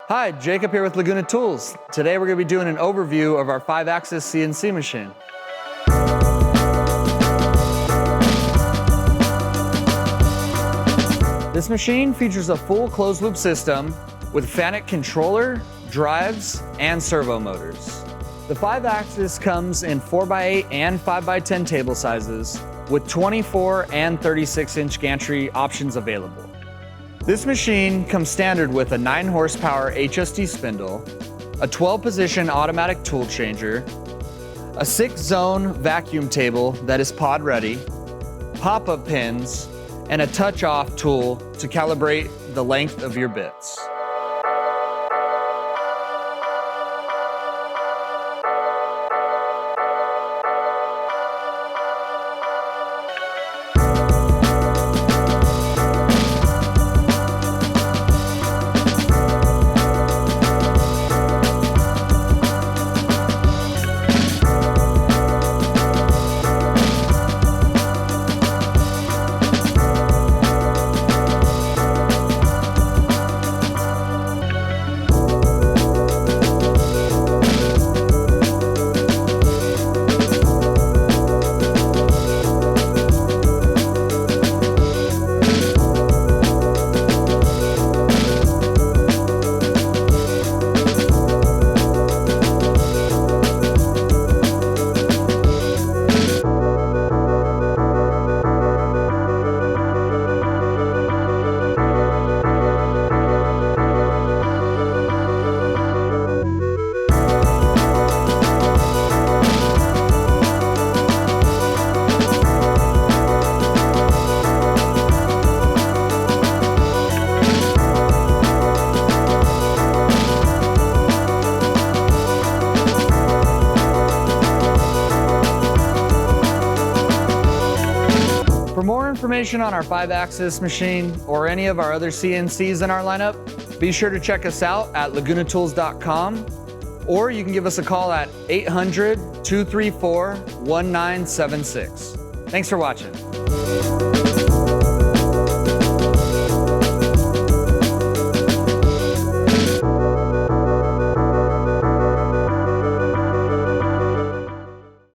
Hi, Jacob here with Laguna Tools. Today we're going to be doing an overview of our 5-axis CNC machine. This machine features a full closed-loop system with FANUC controller, drives, and servo motors. The 5-axis comes in 4x8 and 5x10 table sizes with 24 and 36-inch gantry options available. This machine comes standard with a 9 horsepower HST spindle, a 12-position automatic tool changer, a 6-zone vacuum table that is pod ready, pop-up pins, and a touch-off tool to calibrate the length of your bits. For more information on our 5-axis machine or any of our other CNCs in our lineup, be sure to check us out at lagunatools.com, or you can give us a call at 800-234-1976. Thanks for watching.